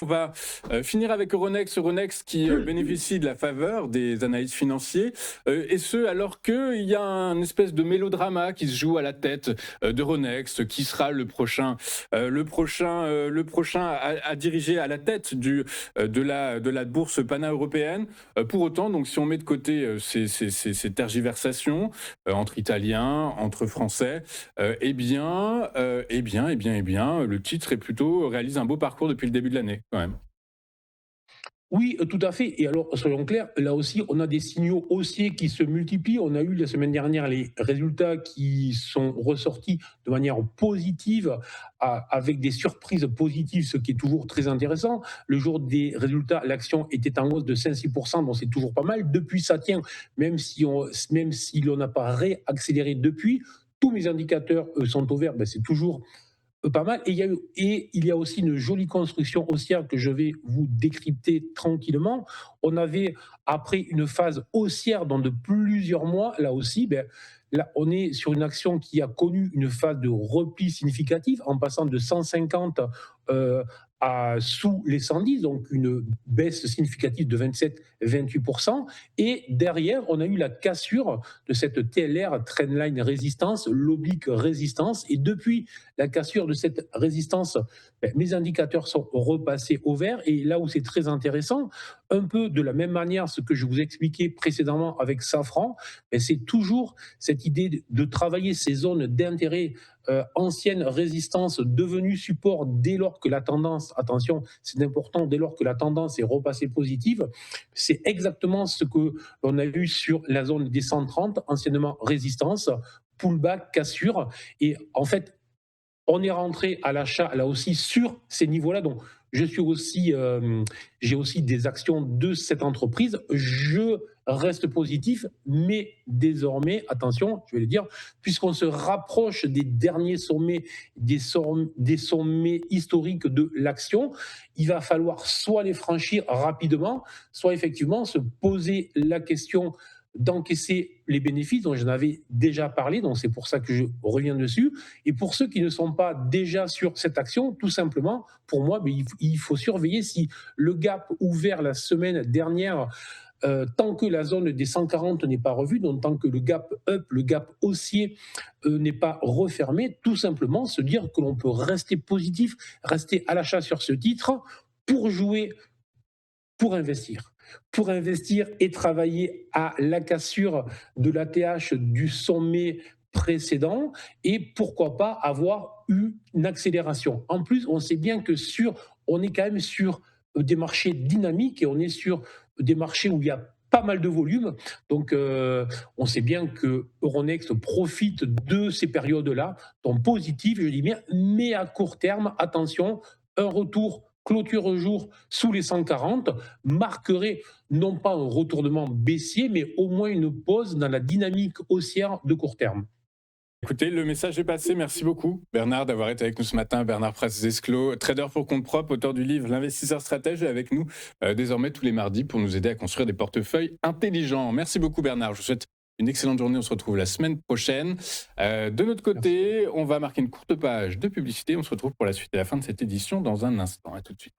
On va finir avec Euronext. Euronext qui bénéficie de la faveur des analystes financiers, et ce alors qu'il y a un espèce de mélodrama qui se joue à la tête d'Euronext, qui sera le prochain à diriger à la tête de la bourse pana-européenne. Pour autant, donc, si on met de côté ces tergiversations entre Italiens, entre Français, le titre réalise un beau parcours depuis le début de l'année, quand même. Oui, tout à fait. Et alors, soyons clairs, là aussi, on a des signaux haussiers qui se multiplient. On a eu la semaine dernière les résultats qui sont ressortis de manière positive, avec des surprises positives, ce qui est toujours très intéressant. Le jour des résultats, l'action était en hausse de 5-6%, donc c'est toujours pas mal. Depuis, ça tient, même si l'on n'a pas réaccéléré depuis. Tous mes indicateurs sont au vert, ben, c'est toujours pas mal. Et il y a aussi une jolie construction haussière que je vais vous décrypter tranquillement. On avait, après une phase haussière dans de plusieurs mois, là aussi, ben, là, on est sur une action qui a connu une phase de repli significatif en passant de 150 euh, à sous les 110, donc une baisse significative de 27-28%. Et derrière, on a eu la cassure de cette TLR, Trendline Résistance, l'oblique résistance. Et depuis la cassure de cette résistance, ben, mes indicateurs sont repassés au vert. Et là où c'est très intéressant, un peu de la même manière, ce que je vous expliquais précédemment avec Safran, ben, c'est toujours cette idée de travailler ces zones d'intérêt, anciennes résistances devenues support dès lors que la tendance, attention, c'est important, dès lors que la tendance est repassée positive. C'est exactement ce que l'on a eu sur la zone des 130, anciennement résistance, pullback, cassure. Et en fait, on est rentré à l'achat là aussi sur ces niveaux-là. Donc, je suis aussi, j'ai aussi des actions de cette entreprise. Je reste positif, mais désormais, attention, je vais le dire, puisqu'on se rapproche des derniers sommets, des sommets historiques de l'action, il va falloir soit les franchir rapidement, soit effectivement se poser la question d'encaisser les bénéfices dont j'en avais déjà parlé, donc c'est pour ça que je reviens dessus. Et pour ceux qui ne sont pas déjà sur cette action, tout simplement, pour moi, mais il faut surveiller si le gap ouvert la semaine dernière, tant que la zone des 140 n'est pas revue, donc tant que le gap up, le gap haussier n'est pas refermé, tout simplement se dire que l'on peut rester positif, rester à l'achat sur ce titre pour jouer, pour investir. Pour investir et travailler à la cassure de l'ATH du sommet précédent et pourquoi pas avoir eu une accélération. En plus, on sait bien que on est quand même sur des marchés dynamiques et on est sur des marchés où il y a pas mal de volume. Donc, on sait bien que Euronext profite de ces périodes-là, donc positives, je dis bien, mais à court terme, attention, un retour clôture jour sous les 140 marquerait non pas un retournement baissier, mais au moins une pause dans la dynamique haussière de court terme. Écoutez, le message est passé. Merci beaucoup, Bernard, d'avoir été avec nous ce matin. Bernard Prassesclos, trader pour compte propre, auteur du livre L'investisseur stratège, est avec nous désormais tous les mardis pour nous aider à construire des portefeuilles intelligents. Merci beaucoup, Bernard. Je vous souhaite une excellente journée. On se retrouve la semaine prochaine. De notre Merci. côté, on va marquer une courte page de publicité. On se retrouve pour la suite et la fin de cette édition dans un instant. À tout de suite.